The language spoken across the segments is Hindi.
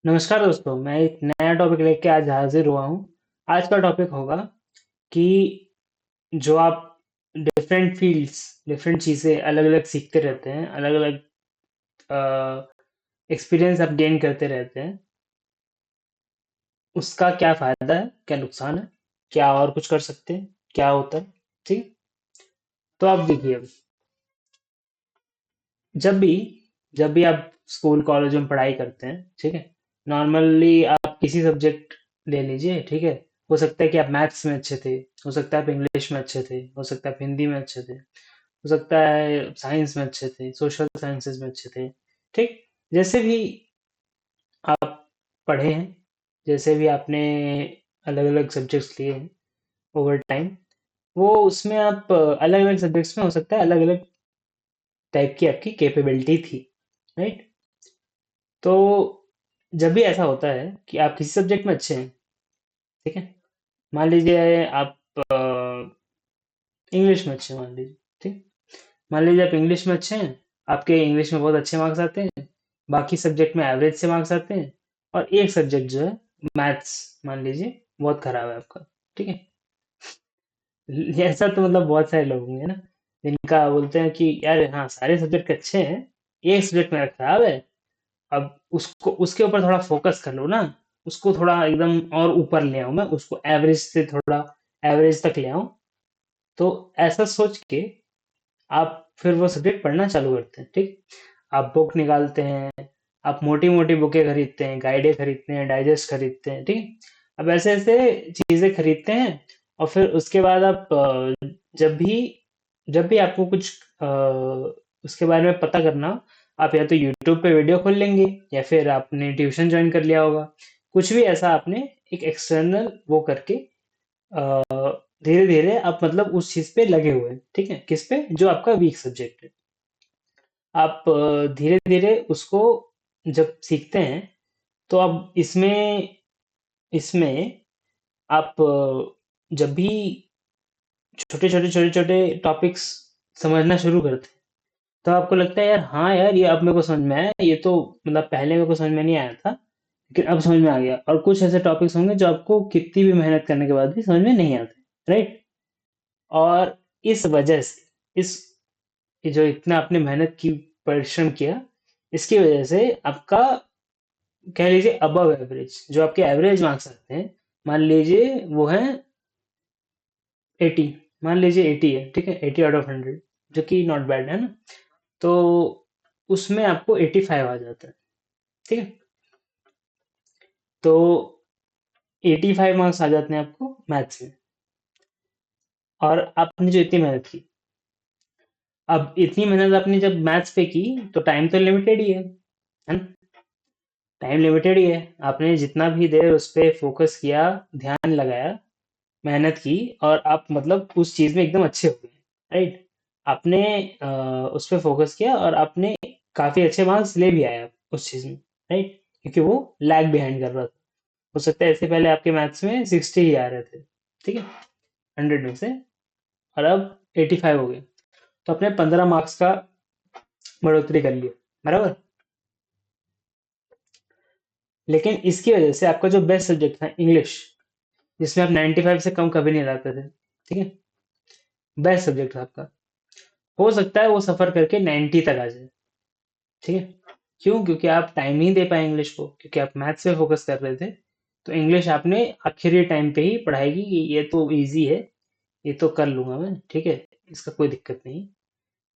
नमस्कार दोस्तों, मैं एक नया टॉपिक लेके आज हाजिर हुआ हूँ। आज का टॉपिक होगा कि जो आप डिफरेंट फील्ड्स, डिफरेंट चीज़ें अलग-अलग सीखते रहते हैं, अलग-अलग एक्सपीरियंस आप गेन करते रहते हैं, उसका क्या फ़ायदा है, क्या नुकसान है, क्या और कुछ कर सकते हैं, क्या होता है, ठीक? तो आप देखिए अब, जब भी जब भी आप स्कूल कॉलेज में पढ़ाई करते हैं, ठीक है, नॉर्मली आप किसी सब्जेक्ट ले लीजिए, ठीक है। हो सकता है कि आप मैथ्स में अच्छे थे, हो सकता है आप इंग्लिश में अच्छे थे, हो सकता है आप हिंदी में अच्छे थे, हो सकता है साइंस में अच्छे थे, सोशल साइंसेज में अच्छे थे, ठीक। जैसे भी आप पढ़े हैं, जैसे भी आपने अलग अलग सब्जेक्ट्स लिए हैं ओवर टाइम, वो उसमें आप अलग अलग सब्जेक्ट्स में हो सकता है अलग अलग टाइप की आपकी कैपेबिलिटी थी, राइट। तो जब भी ऐसा होता है कि आप किसी सब्जेक्ट में अच्छे हैं, ठीक है, मान लीजिए आप इंग्लिश में अच्छे हैं, मान लीजिए, ठीक। मान लीजिए आप इंग्लिश में अच्छे हैं, आपके इंग्लिश में बहुत अच्छे मार्क्स आते हैं, बाकी सब्जेक्ट में एवरेज से मार्क्स आते हैं, और एक सब्जेक्ट जो है मैथ्स, मान लीजिए बहुत खराब है आपका, ठीक है। ऐसा तो मतलब बहुत सारे लोग होंगे ना, जिनका बोलते हैं कि यार हाँ सारे सब्जेक्ट अच्छे हैं, एक सब्जेक्ट मेरा खराब है। अब उसको उसके ऊपर थोड़ा फोकस कर लो ना, उसको थोड़ा एकदम और ऊपर ले आऊं, मैं उसको एवरेज से थोड़ा एवरेज तक ले आऊं। तो ऐसा सोच के आप फिर वो सब्जेक्ट पढ़ना चालू करते हैं, ठीक। आप बुक निकालते हैं, आप मोटी मोटी बुकें खरीदते हैं, गाइडें खरीदते हैं, डाइजेस्ट खरीदते हैं, ठीक। अब ऐसे ऐसे चीजें खरीदते हैं, और फिर उसके बाद आप जब भी जब भी आपको कुछ उसके बारे में पता करना हो, आप या तो यूट्यूब पे वीडियो खोल लेंगे, या फिर आपने ट्यूशन ज्वाइन कर लिया होगा, कुछ भी ऐसा आपने एक एक्सटर्नल वो करके धीरे धीरे आप मतलब उस चीज पे लगे हुए हैं, ठीक है, किस पे, जो आपका वीक सब्जेक्ट है। आप धीरे धीरे उसको जब सीखते हैं, तो अब इसमें इसमें आप जब भी छोटे छोटे टॉपिक्स समझना शुरू करते हैं, तो आपको लगता है यार हाँ यार ये अब मेरे को समझ में आया, ये तो मतलब पहले मेरे को समझ में नहीं आया था, लेकिन अब समझ में आ गया। और कुछ ऐसे टॉपिक्स होंगे जो आपको कितनी भी मेहनत करने के बाद भी समझ में नहीं आते, राइट। और इस वजह से इस ये जो इतना आपने मेहनत की, परिश्रम किया, इसकी वजह से आपका कह लीजिए अबव एवरेज, जो आपके एवरेज मार्क्स आते हैं, मान लीजिए वो है 80, मान लीजिए 80 है, ठीक है, 80 आउट ऑफ 100, जो कि नॉट बैड है ना। तो उसमें आपको 85 आ जाता है, ठीक है। तो 85 मार्क्स आ जाते हैं आपको मैथ्स में, और आपने जो इतनी मेहनत की, अब इतनी मेहनत आपने जब मैथ्स पे की, तो टाइम तो लिमिटेड ही है ना। टाइम लिमिटेड ही है, आपने जितना भी देर उस पे फोकस किया, ध्यान लगाया, मेहनत की, और आप मतलब उस चीज में एकदम अच्छे हो गए, राइट। आपने उस पे फोकस किया, और आपने काफी अच्छे मार्क्स ले भी आए आप उस चीज में, राइट, क्योंकि वो लैग बिहाइंड कर रहा था। हो सकता है इससे पहले आपके मैथ्स में 60 ही आ रहे थे, ठीक है, 100 में से, और अब 85 हो गए। तो आपने 15 मार्क्स का बढ़ोतरी कर लिया, बराबर। लेकिन इसकी वजह से आपका जो बेस्ट सब्जेक्ट था इंग्लिश, जिसमें आप 95 से कम कभी नहीं लाते थे, ठीक है, बेस्ट सब्जेक्ट था आपका, हो सकता है वो सफर करके 90 तक आ जाए, ठीक है। क्यों? क्योंकि आप टाइम नहीं दे पाए इंग्लिश को, क्योंकि आप मैथ्स पे फोकस कर रहे थे। तो इंग्लिश आपने आखिरी टाइम पे ही पढ़ाई की कि ये तो इजी है, ये तो कर लूंगा मैं, ठीक है, इसका कोई दिक्कत नहीं,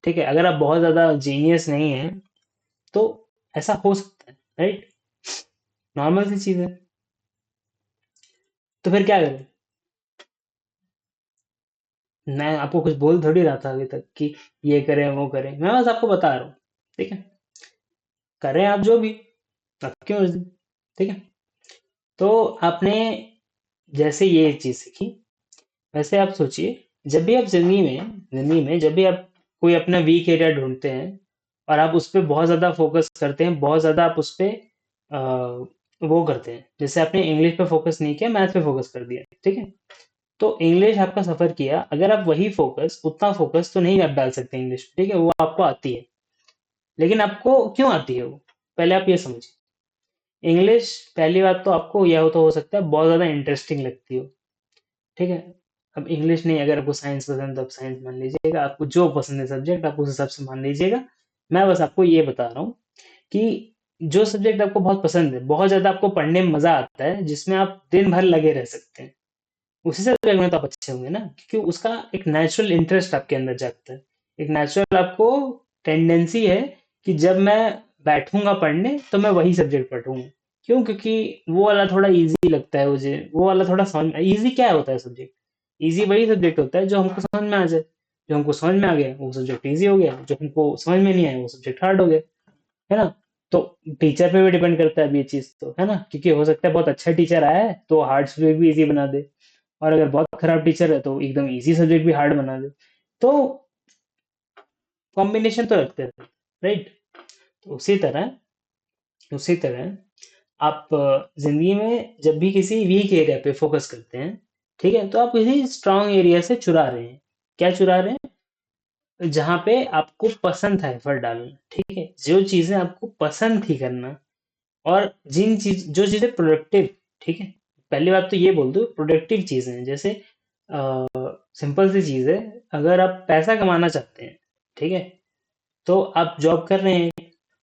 ठीक है। अगर आप बहुत ज्यादा जीनियस नहीं है, तो ऐसा हो सकता है, राइट, नॉर्मल सी चीज है। तो फिर क्या करें? मैं आपको कुछ बोल थोड़ी रहा था अभी तक कि ये करें वो करें, मैं बस आपको बता रहा हूँ, ठीक है। करें आप जो भी, आपकी मर्जी, ठीक है। तो आपने जैसे ये चीज सीखी, वैसे आप सोचिए, जब भी आप जिंदगी में जब भी आप कोई अपना वीक एरिया ढूंढते हैं, और आप उस पर बहुत ज्यादा फोकस करते हैं, बहुत ज्यादा आप उस पर वो करते हैं, जैसे आपने इंग्लिश पे फोकस नहीं किया, मैथ पे फोकस कर दिया, ठीक है। तो इंग्लिश आपका सफर किया, अगर आप वही फोकस, उतना फोकस तो नहीं आप डाल सकते इंग्लिश पे, ठीक है, वो आपको आती है। लेकिन आपको क्यों आती है वो, पहले आप ये समझिए। इंग्लिश पहली बात तो आपको यह हो सकता है बहुत ज़्यादा इंटरेस्टिंग लगती हो, ठीक है? अब इंग्लिश नहीं, अगर आपको साइंस पसंद है तो आप साइंस मान लीजिएगा, आपको जो पसंद है सब्जेक्ट आप उस हिसाब से मान लीजिएगा। मैं बस आपको ये बता रहा हूँ कि जो सब्जेक्ट आपको बहुत पसंद है, बहुत ज़्यादा आपको पढ़ने में मज़ा आता है, जिसमें आप दिन भर लगे रह सकते हैं, उसी सब्जेक्ट में तो आप अच्छे होंगे ना, क्योंकि उसका एक नेचुरल इंटरेस्ट आपके अंदर जागता है। एक नेचुरल आपको टेंडेंसी है कि जब मैं बैठूंगा पढ़ने तो मैं वही सब्जेक्ट पढ़ूंगा। क्यों? क्योंकि वो वाला थोड़ा इजी लगता है मुझे, वो वाला थोड़ा समझ में, इजी क्या होता है सब्जेक्ट? इजी वही सब्जेक्ट होता है जो हमको समझ में आ जाए। जो हमको समझ में आ गया वो सब्जेक्ट इजी हो गया, जो हमको समझ में नहीं आया वो सब्जेक्ट हार्ड हो गया, है ना? तो टीचर पे भी डिपेंड करता है अब ये चीज तो, है ना? क्योंकि हो सकता है बहुत अच्छा टीचर आया है तो हार्ड सब्जेक्ट भी इजी बना दे, और अगर बहुत खराब टीचर है तो एकदम इजी सब्जेक्ट भी हार्ड बना दे। तो कॉम्बिनेशन तो रखते हैं, राइट? तो उसी तरह आप जिंदगी में जब भी किसी वीक एरिया पे फोकस करते हैं, ठीक है, तो आप किसी स्ट्रांग एरिया से चुरा रहे हैं। क्या चुरा रहे हैं? जहां पे आपको पसंद था एफर्ट डालना, ठीक है, जो चीजें आपको पसंद थी करना, और जो चीजें प्रोडक्टिव, ठीक है, पहली बात तो ये बोल दो प्रोडक्टिव चीजें हैं, जैसे सिंपल सी चीज है, अगर आप पैसा कमाना चाहते हैं, ठीक है, तो आप जॉब कर रहे हैं,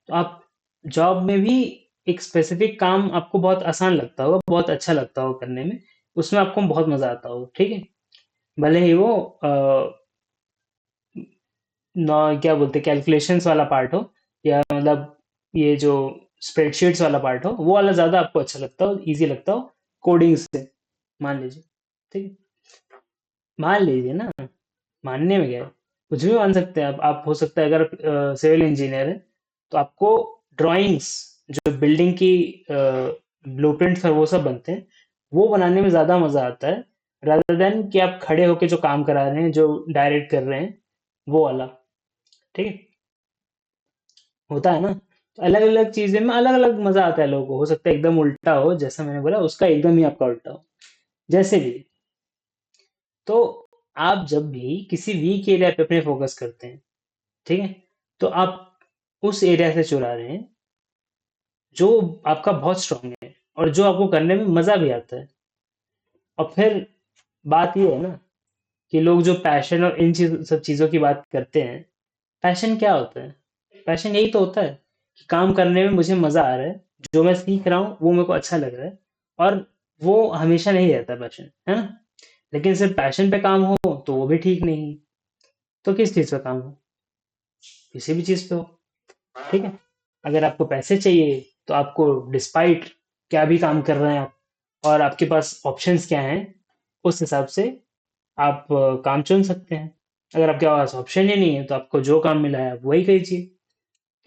तो आप जॉब में भी एक स्पेसिफिक काम आपको बहुत आसान लगता होगा, बहुत अच्छा लगता होगा करने में, उसमें आपको बहुत मजा आता होगा, ठीक है, भले ही वो नौ क्या बोलते हैं कैलकुलेशंस वाला पार्ट हो, या मतलब ये जो स्प्रेडशीट्स वाला पार्ट हो वो वाला ज्यादा आपको अच्छा लगता हो, इजी लगता हो कोडिंग से, मान लीजिए, ठीक है, मान लीजिए ना, मानने में क्या है, कुछ भी मान सकते हैं आप हो सकता है अगर सिविल इंजीनियर है तो आपको ड्राइंग्स, जो बिल्डिंग की ब्लूप्रिंट्स और वो सब बनते हैं, वो बनाने में ज्यादा मजा आता है, rather देन कि आप खड़े होके जो काम करा रहे हैं, जो डायरेक्ट कर रहे हैं, वो वाला, ठीक है, होता है ना? तो अलग अलग चीजें में अलग अलग मजा आता है लोगों को, हो सकता है एकदम उल्टा हो, जैसा मैंने बोला उसका एकदम ही आपका उल्टा हो, जैसे भी। तो आप जब भी किसी वीक एरिया पे अपने फोकस करते हैं, ठीक है, तो आप उस एरिया से चुरा रहे हैं जो आपका बहुत स्ट्रांग है, और जो आपको करने में मजा भी आता है। और फिर बात ये है ना कि लोग जो पैशन और इन सब चीजों की बात करते हैं, पैशन क्या होता है? पैशन यही तो होता है कि काम करने में मुझे मजा आ रहा है, जो मैं सीख रहा हूँ वो मेरे को अच्छा लग रहा है, और वो हमेशा नहीं रहता पैशन, है ना? लेकिन सिर्फ पैशन पे काम हो तो वो भी ठीक नहीं। तो किस चीज पे काम हो? किसी भी चीज पे हो, ठीक है। अगर आपको पैसे चाहिए तो आपको डिस्पाइट क्या भी काम कर रहे हैं आप, और आपके पास ऑप्शंस क्या हैं, उस हिसाब से आप काम चुन सकते हैं। अगर आपके पास ऑप्शन ही नहीं है तो आपको जो काम मिला है आप वही कीजिए,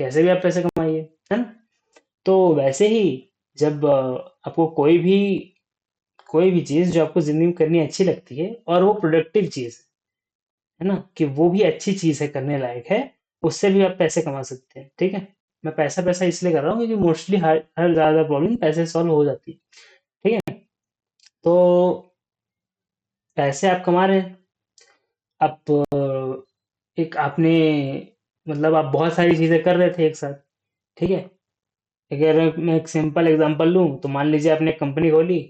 कैसे भी आप पैसे कमाइए, है ना? तो वैसे ही जब आपको कोई भी चीज जो आपको जिंदगी में करनी अच्छी लगती है और वो प्रोडक्टिव चीज है ना, कि वो भी अच्छी चीज है, करने लायक है, उससे भी आप पैसे कमा सकते हैं, ठीक है। मैं पैसा पैसा इसलिए कर रहा हूँ क्योंकि मोस्टली हर हर ज्यादा प्रॉब्लम पैसे सॉल्व हो जाती है, ठीक है। तो पैसे आप कमा रहे हैं, आप एक आपने मतलब आप बहुत सारी चीजें कर रहे थे एक साथ, ठीक है। अगर मैं एक सिंपल एग्जांपल लूं तो मान लीजिए आपने एक कंपनी खोली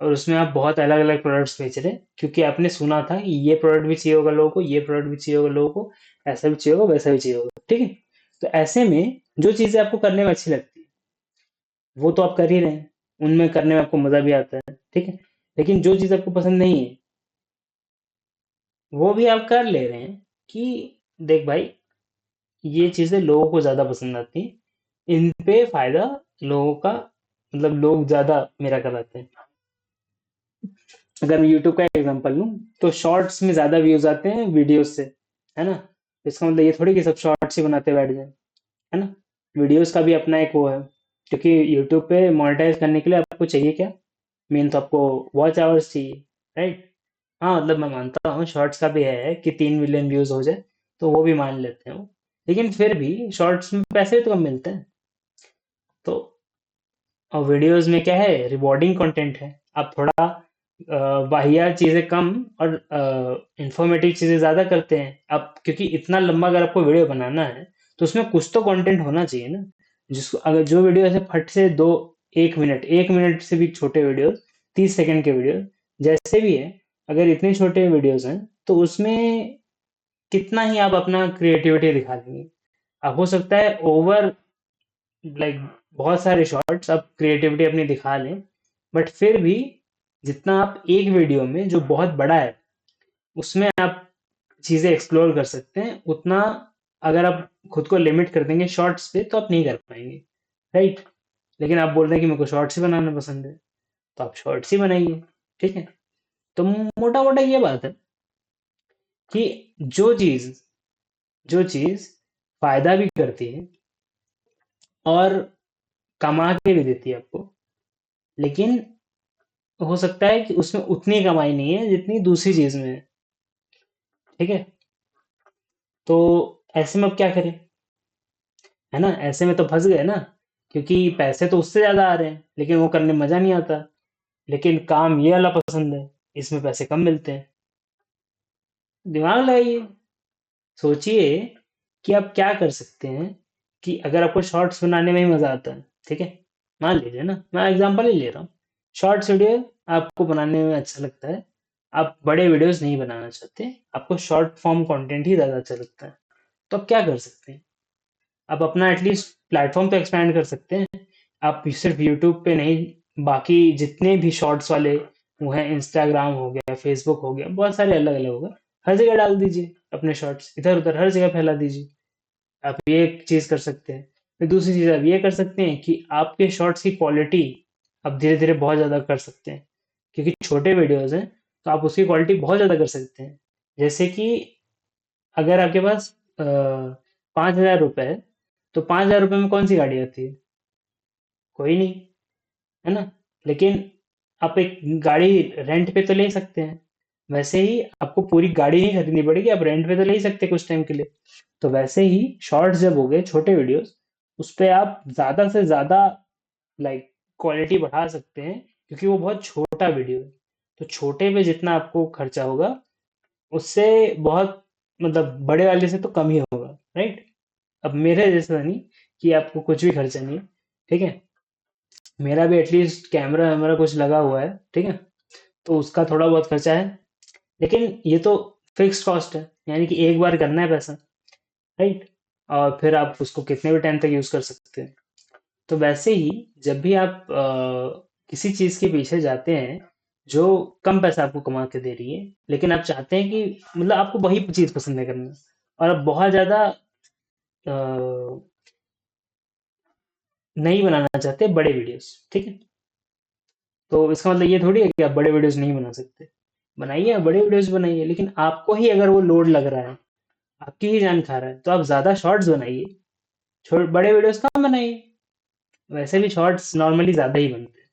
और उसमें आप बहुत अलग अलग प्रोडक्ट्स बेच रहे हैं, क्योंकि आपने सुना था कि ये प्रोडक्ट भी चाहिए होगा लोगों को, ये प्रोडक्ट भी चाहिए होगा लोगों को, ऐसा भी चाहिए होगा, वैसा भी चाहिए होगा, ठीक है। तो ऐसे में जो चीजें आपको करने में अच्छी लगती है वो तो आप कर ही रहे हैं, उनमें करने में आपको मजा भी आता है, ठीक है। लेकिन जो चीज आपको पसंद नहीं है वो भी आप कर ले रहे हैं, कि देख भाई ये चीजें लोगों को ज्यादा पसंद आती हैं, इन पे फायदा लोगों का, मतलब लोग ज्यादा मेरा कराते हैं। अगर मैं यूट्यूब का एग्जांपल लूं तो शॉर्ट्स में ज्यादा व्यूज आते हैं वीडियोस से, है ना? इसका मतलब ये थोड़ी कि सब शॉर्ट्स ही बनाते बैठ जाए, है ना? वीडियोस का भी अपना एक वो है, क्योंकि यूट्यूब पे मोनेटाइज करने के लिए आपको चाहिए क्या? मेन तो आपको वॉच आवर्स चाहिए, राइट? हाँ मतलब मैं मानता हूँ शॉर्ट्स का भी है कि 3 मिलियन व्यूज हो जाए तो वो भी मान लेते हैं वो, लेकिन फिर भी शॉर्ट्स में पैसे तो कम मिलते हैं। तो और वीडियोस में क्या है, रिवॉर्डिंग कंटेंट है, आप थोड़ा वाहियात चीजें कम और इंफॉर्मेटिव चीजें ज्यादा करते हैं आप, क्योंकि इतना लंबा अगर आपको वीडियो बनाना है तो उसमें कुछ तो कंटेंट होना चाहिए ना, जिसको अगर जो वीडियो ऐसे फट से दो एक मिनट से भी छोटे वीडियोस, 30 सेकंड के वीडियो, जैसे भी है, अगर इतने छोटे वीडियोस हैं तो उसमें कितना ही आप अपना क्रिएटिविटी दिखा देंगे। अब हो सकता है ओवर लाइक बहुत सारे शॉर्ट्स आप क्रिएटिविटी अपनी दिखा लें, बट फिर भी जितना आप एक वीडियो में जो बहुत बड़ा है उसमें आप चीजें एक्सप्लोर कर सकते हैं, उतना अगर आप खुद को लिमिट कर देंगे शॉर्ट्स पे तो आप नहीं कर पाएंगे, राइट। लेकिन आप बोल रहे हैं कि मेरे को शॉर्ट्स ही बनाना पसंद है, तो आप शॉर्ट्स ही बनाइए, ठीक है। तो मोटा मोटा ये बात है कि जो चीज जो चीज फायदा भी करती है और कमा के भी देती है आपको, लेकिन हो सकता है कि उसमें उतनी कमाई नहीं है जितनी दूसरी चीज में है, ठीक है। तो ऐसे में अब क्या करें, है ना, ऐसे में तो फंस गए ना, क्योंकि पैसे तो उससे ज्यादा आ रहे हैं लेकिन वो करने में मजा नहीं आता, लेकिन काम ये वाला पसंद है, इसमें पैसे कम मिलते हैं। दिमाग लगाइए, सोचिए कि आप क्या कर सकते हैं कि अगर आपको शॉर्ट्स बनाने में ही मजा आता है, ठीक है, मान लीजिए ना, मैं एग्जांपल ही ले रहा हूँ, शॉर्ट्स वीडियो आपको बनाने में अच्छा लगता है, आप बड़े वीडियोस नहीं बनाना चाहते, आपको शॉर्ट फॉर्म कंटेंट ही ज़्यादा अच्छा लगता है, तो आप क्या कर सकते हैं, आप अपना एटलीस्ट प्लेटफॉर्म तो एक्सपैंड कर सकते हैं। आप सिर्फ यूट्यूब पे नहीं, बाकी जितने भी शॉर्ट्स वाले वो हैं, इंस्टाग्राम हो गया, फेसबुक हो गया, बहुत सारे अलग अलग हो गए, हर जगह डाल दीजिए अपने शॉर्ट्स, इधर उधर हर जगह फैला दीजिए। आप ये एक चीज़ कर सकते हैं। फिर दूसरी चीज़ आप ये कर सकते हैं कि आपके शॉर्ट्स की क्वालिटी आप धीरे धीरे बहुत ज़्यादा कर सकते हैं, क्योंकि छोटे वीडियोस हैं तो आप उसकी क्वालिटी बहुत ज़्यादा कर सकते हैं। जैसे कि अगर आपके पास 5,000 रुपये है, तो 5,000 रुपये में कौन सी गाड़ी आती है, कोई नहीं, है ना। लेकिन आप एक गाड़ी रेंट पे तो ले सकते हैं, वैसे ही आपको पूरी गाड़ी नहीं खरीदनी पड़ेगी, आप रेंट पे तो ले ही सकते हैं कुछ टाइम के लिए। तो वैसे ही शॉर्ट्स जब हो गए छोटे वीडियोस, उस पे आप ज़्यादा से ज़्यादा लाइक क्वालिटी बढ़ा सकते हैं, क्योंकि वो बहुत छोटा वीडियो है। तो छोटे पे जितना आपको खर्चा होगा उससे बहुत, मतलब बड़े वाले से तो कम ही होगा, राइट। अब मेरे जैसा नहीं कि आपको कुछ भी खर्चा नहीं है, ठीक है, मेरा भी एटलीस्ट कैमरा वैमरा कुछ लगा हुआ है, ठीक है, तो उसका थोड़ा बहुत खर्चा है, लेकिन ये तो फिक्स कॉस्ट है, यानी कि एक बार करना है पैसा, राइट, और फिर आप उसको कितने भी टाइम तक यूज कर सकते हैं। तो वैसे ही जब भी आप किसी चीज के पीछे जाते हैं जो कम पैसा आपको कमा के दे रही है, लेकिन आप चाहते हैं कि मतलब आपको वही चीज पसंद है करना, और आप बहुत ज्यादा अ, नहीं बनाना चाहते बड़े वीडियोस, ठीक है, तो इसका मतलब ये थोड़ी है कि आप बड़े वीडियोस नहीं बना सकते, बनाइए, आप बड़े वीडियोस बनाइए, लेकिन आपको ही अगर वो लोड लग रहा है, आपकी ही जान खा रहा है, तो आप ज्यादा शॉर्ट्स बनाइए, बड़े वीडियोस कम बनाइए। वैसे भी शॉर्ट्स नॉर्मली ज्यादा ही बनते हैं,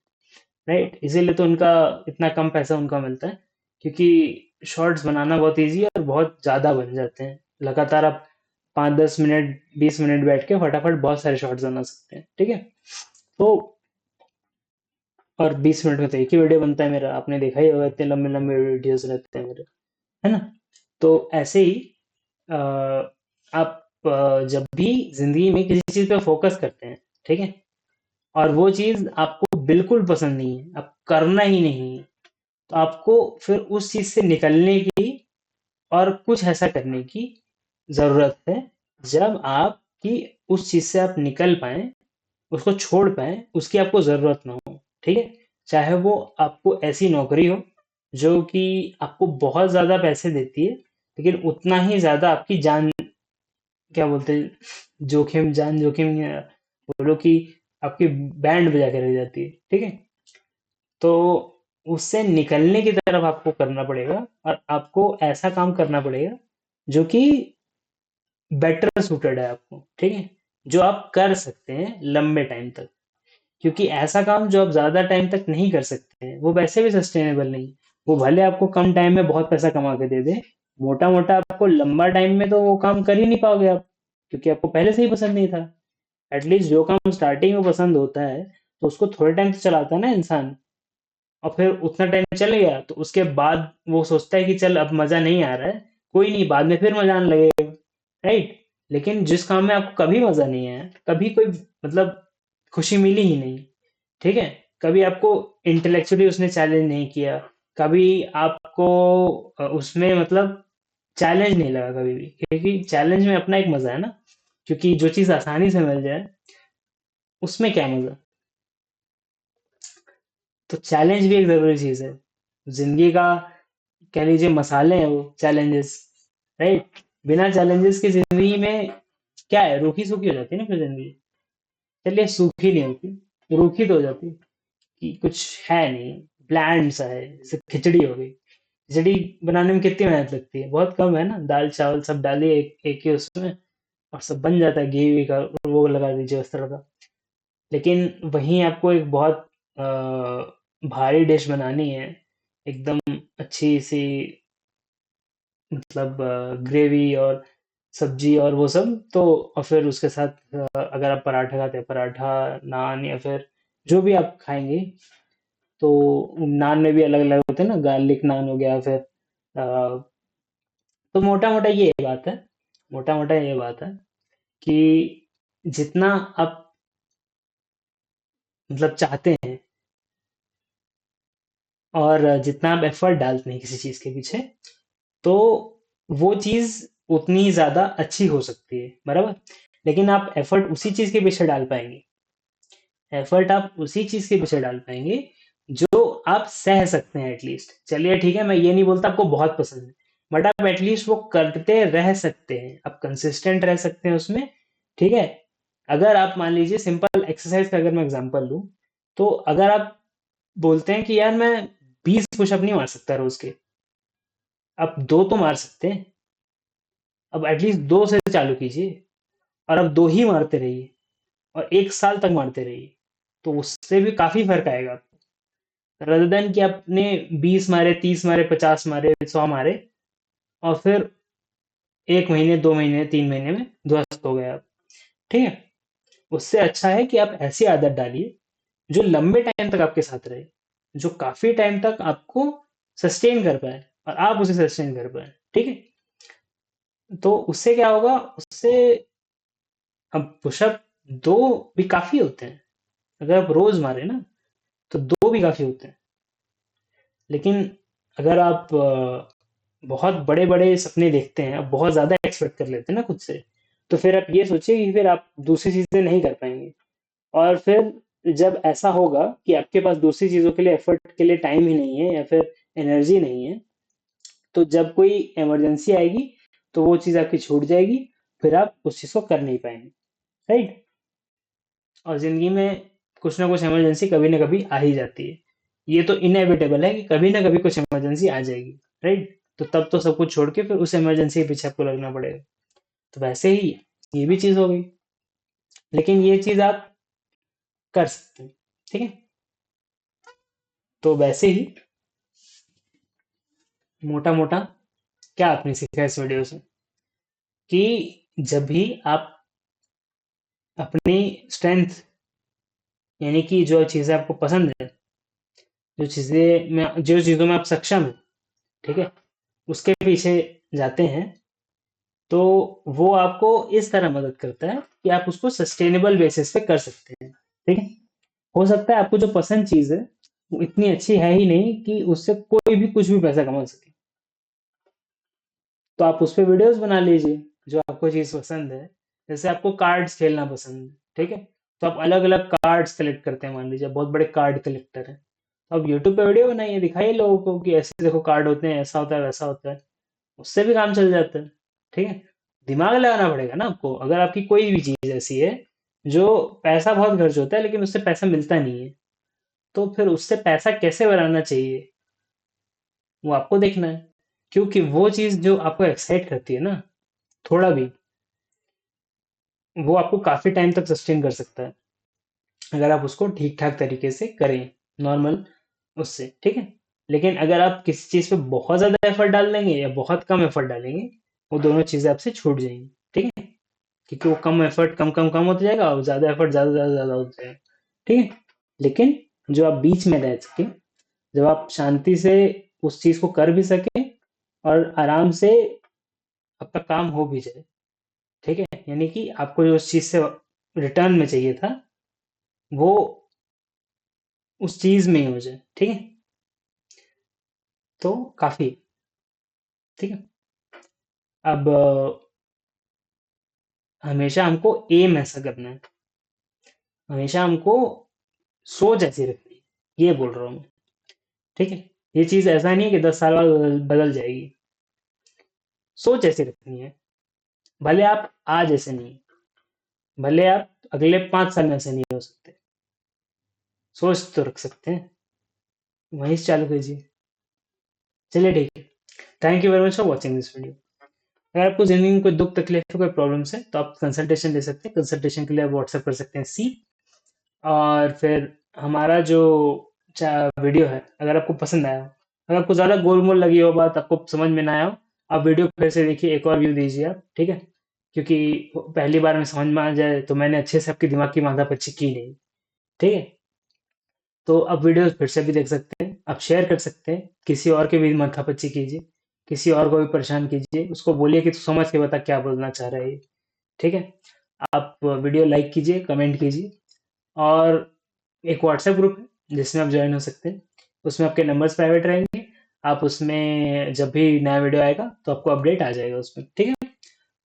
राइट, इसीलिए तो उनका इतना कम पैसा उनका मिलता है, क्योंकि शॉर्ट्स बनाना बहुत इजी है और बहुत ज़्यादा बन जाते हैं, लगातार आप 5-10 मिनट 20 मिनट बैठ के फटाफट बहुत सारे शॉर्ट्स बना सकते हैं, ठीक है। तो और 20 मिनट में तो एक ही वीडियो बनता है मेरा, आपने देखा ही होगा, इतने लंबे लंबे वीडियोस रहते हैं मेरे, है ना। तो ऐसे ही अ, आप जब भी जिंदगी में किसी चीज़ पे फोकस करते हैं, ठीक है, और वो चीज़ आपको बिल्कुल पसंद नहीं है, आप करना ही नहीं है, तो आपको फिर उस चीज से निकलने की और कुछ ऐसा करने की जरूरत है जब आपकी उस चीज से आप निकल पाए, उसको छोड़ पाए, उसकी आपको जरूरत ना हो, ठीक है। चाहे वो आपको ऐसी नौकरी हो जो कि आपको बहुत ज्यादा पैसे देती है, लेकिन उतना ही ज्यादा आपकी जान, क्या बोलते हैं, जोखिम, जान जोखिम, या बोलो कि आपकी बैंड बजा के रह जाती है, ठीक है। तो उससे निकलने की तरफ आपको करना पड़ेगा, और आपको ऐसा काम करना पड़ेगा जो कि बेटर सूटेड है आपको, ठीक है, जो आप कर सकते हैं लंबे टाइम तक, क्योंकि ऐसा काम जो आप ज्यादा टाइम तक नहीं कर सकते हैं वो वैसे भी सस्टेनेबल नहीं, वो भले आपको कम टाइम में बहुत पैसा कमा के दे दे, मोटा मोटा आपको लंबा टाइम में तो वो काम कर ही नहीं पाओगे आप, क्योंकि आपको पहले से ही पसंद नहीं था। एटलीस्ट जो काम स्टार्टिंग में पसंद होता है तो उसको थोड़े टाइम तो चलाता है ना इंसान, और फिर उतना टाइम चल गया तो उसके बाद वो सोचता है कि चल अब मजा नहीं आ रहा है, कोई नहीं, बाद में फिर मजा आने लगेगा, राइट। लेकिन जिस काम में आपको कभी मजा नहीं आया, कभी कोई मतलब खुशी मिली ही नहीं, ठीक है? कभी आपको इंटेलेक्चुअली उसने चैलेंज नहीं किया, कभी आपको उसमें मतलब चैलेंज नहीं लगा कभी भी, क्योंकि चैलेंज में अपना एक मजा है ना, क्योंकि जो चीज आसानी से मिल जाए उसमें क्या मजा। तो चैलेंज भी एक जरूरी चीज है, जिंदगी का कह लीजिए मसाले हैं वो चैलेंजेस, राइट? बिना चैलेंजेस की जिंदगी में क्या है, रूखी सूखी हो जाती है ना फिर जिंदगी। चलिए सूखी नहीं होती, रूखी तो हो जाती है कि कुछ है नहीं, ब्लैंड सा है, जैसे खिचड़ी हो गई। खिचड़ी बनाने में कितनी मेहनत लगती है, बहुत कम है ना, दाल चावल सब डालिए एक एक ही उसमें और सब बन जाता है, घी वी का वो लगा दीजिए उस तरह का। लेकिन वहीं आपको एक बहुत अ, भारी डिश बनानी है, एकदम अच्छी सी, मतलब ग्रेवी और सब्जी और वो सब तो, और फिर उसके साथ अगर आप पराठा खाते हैं, पराठा, नान, या फिर जो भी आप खाएंगे, तो नान में भी अलग अलग होते हैं ना, गार्लिक नान हो गया, फिर तो मोटा मोटा ये बात है, मोटा मोटा ये बात है कि जितना आप मतलब चाहते हैं और जितना आप एफर्ट डालते हैं किसी चीज के पीछे, तो वो चीज उतनी ज्यादा अच्छी हो सकती है, बराबर। लेकिन आप एफर्ट उसी चीज के पीछे डाल पाएंगे, एफर्ट आप उसी चीज के पीछे डाल पाएंगे जो आप सह सकते हैं एटलीस्ट। चलिए ठीक है, मैं ये नहीं बोलता आपको बहुत पसंद है, बट आप एटलीस्ट वो करते रह सकते हैं, आप कंसिस्टेंट रह सकते हैं उसमें, ठीक है? अगर आप मान लीजिए सिंपल एक्सरसाइज का अगर मैं एग्जांपल लूं, तो अगर आप बोलते हैं कि यार मैं 20 पुशअप नहीं मार सकता रोज के, आप दो तो मार सकते हैं, अब एटलीस्ट दो से चालू कीजिए, और अब दो ही मारते रहिए, और एक साल तक मारते रहिए, तो उससे भी काफी फर्क आएगा, रदर देन कि आपने 20 मारे, 30 मारे, 50 मारे, 100 मारे, और फिर 1 महीने, 2 महीने, 3 महीने में ध्वस्त हो गए आप, ठीक है? उससे अच्छा है कि आप ऐसी आदत डालिए जो लंबे टाइम तक आपके साथ रहे, जो काफी टाइम तक आपको सस्टेन कर पाए, और आप उसे सस्टेन कर पाए, ठीक है? तो उससे क्या होगा, उससे अब पुशअप दो भी काफी होते हैं, अगर आप रोज मारे ना, तो दो भी काफी होते हैं। लेकिन अगर आप बहुत बड़े बड़े सपने देखते हैं, आप बहुत ज्यादा एक्सपेक्ट कर लेते हैं ना खुद से, तो फिर आप ये सोचिए कि फिर आप दूसरी चीजें नहीं कर पाएंगे, और फिर जब ऐसा होगा कि आपके पास दूसरी चीजों के लिए एफर्ट के लिए टाइम ही नहीं है, या फिर एनर्जी नहीं है, तो जब कोई इमरजेंसी आएगी तो वो चीज आपकी छूट जाएगी, फिर आप उस चीज को कर नहीं पाएंगे, राइट? और जिंदगी में कुछ ना कुछ इमरजेंसी कभी ना कभी आ ही जाती है, ये तो इनएविटेबल है कि कभी ना कभी कुछ इमरजेंसी आ जाएगी, राइट? तो तब तो सब कुछ छोड़ के फिर उस इमरजेंसी के पीछे आपको लगना पड़ेगा। तो वैसे ही ये भी चीज हो गई, लेकिन ये चीज आप कर सकते हैं, ठीक है? तो वैसे ही मोटा मोटा क्या आपने सीखा इस वीडियो से, कि जब भी आप अपनी स्ट्रेंथ, यानी कि जो चीजें आपको पसंद है, जो चीजों में आप सक्षम हैं, ठीक है, उसके पीछे जाते हैं, तो वो आपको इस तरह मदद करता है कि आप उसको सस्टेनेबल बेसिस पे कर सकते हैं, ठीक है? हो सकता है आपको जो पसंद चीज है वो इतनी अच्छी है ही नहीं कि उससे कोई भी कुछ भी पैसा कमा सके, तो आप उस पे वीडियोस बना लीजिए, जो आपको चीज पसंद है। जैसे आपको कार्ड्स खेलना पसंद है, ठीक है, तो आप अलग अलग कार्ड्स कलेक्ट करते हैं, मान लीजिए आप बहुत बड़े कार्ड कलेक्टर हैं, तो आप यूट्यूब पे वीडियो बनाइए, दिखाइए लोगों को कि ऐसे देखो कार्ड होते हैं, ऐसा होता है, वैसा होता है, उससे भी काम चल जाता है, ठीक है? दिमाग लगाना पड़ेगा ना आपको, अगर आपकी कोई भी चीज ऐसी है जो पैसा बहुत खर्च होता है लेकिन उससे पैसा मिलता नहीं है, तो फिर उससे पैसा कैसे बनाना चाहिए, वो आपको देखना है, क्योंकि वो चीज जो आपको एक्साइट करती है ना, थोड़ा भी, वो आपको काफी टाइम तक सस्टेन कर सकता है, अगर आप उसको ठीक ठाक तरीके से करें, नॉर्मल उससे, ठीक है? लेकिन अगर आप किसी चीज पे बहुत ज्यादा एफर्ट डाल देंगे या बहुत कम एफर्ट डालेंगे, वो दोनों चीजें आपसे छूट जाएंगी, ठीक है? क्योंकि वो कम एफर्ट कम कम कम होता जाएगा, और ज्यादा एफर्ट ज्यादा ज्यादा ज्यादा होता जाएगा, ठीक है? लेकिन जो आप बीच में रह सके, जब आप शांति से उस चीज को कर भी सके और आराम से आपका काम हो भी जाए, ठीक है, यानी कि आपको जो उस चीज से रिटर्न में चाहिए था, वो उस चीज में ही हो जाए, ठीक है, तो काफी है, ठीक है। अब हमेशा हमको एम ऐसा करना है, हमेशा हमको सोच ऐसी रखनी है, ये बोल रहा हूँ मैं, ठीक है। ये चीज ऐसा नहीं है कि 10 साल बाद बदल जाएगी, सोच ऐसी रखनी है। भले आप आज ऐसे नहीं, भले आप अगले 5 साल में ऐसे नहीं हो सकते, सोच तो रख सकते हैं, वहीं से चालू कीजिए। चलिए ठीक है, thank you very much for watching this video. अगर आपको जिंदगी में कोई दुख तकलीफ है, कोई प्रॉब्लम्स है, तो आप कंसल्टेशन ले सकते हैं। कंसल्टेशन के लिए आप व्हाट्सएप कर सकते हैं और फिर हमारा जो वीडियो है, अगर आपको पसंद आया हो, अगर आपको ज़्यादा गोलमोल लगी हो बात, आपको समझ में ना आया हो, आप वीडियो फिर से देखिए, एक और व्यू दीजिए आप, ठीक है। क्योंकि पहली बार में समझ में आ जाए तो मैंने अच्छे से आपके दिमाग की माथापच्ची की नहीं, ठीक है। तो आप वीडियो फिर से भी देख सकते हैं, आप शेयर कर सकते हैं, किसी और के भी माथापच्ची कीजिए, किसी और को भी परेशान कीजिए, उसको बोलिए कि तू समझ के बता क्या बोलना चाह रहा है ये, ठीक है। आप वीडियो लाइक कीजिए, कमेंट कीजिए, और एक व्हाट्सएप ग्रुप है जिसमें आप ज्वाइन हो सकते हैं, उसमें आपके नंबर्स प्राइवेट रहेंगे, आप उसमें जब भी नया वीडियो आएगा तो आपको अपडेट आ जाएगा उसमें, ठीक है।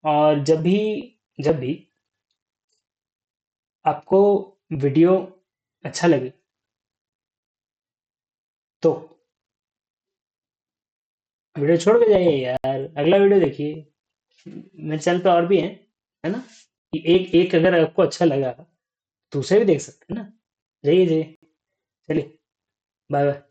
और जब भी आपको वीडियो अच्छा लगे तो वीडियो छोड़ के जाइए यार, अगला वीडियो देखिए, मेरे चैनल पे और भी है ना। एक एक अगर आपको अच्छा लगा, दूसरे भी देख सकते हैं ना। जाइए जाइए, चलिए, बाय बाय।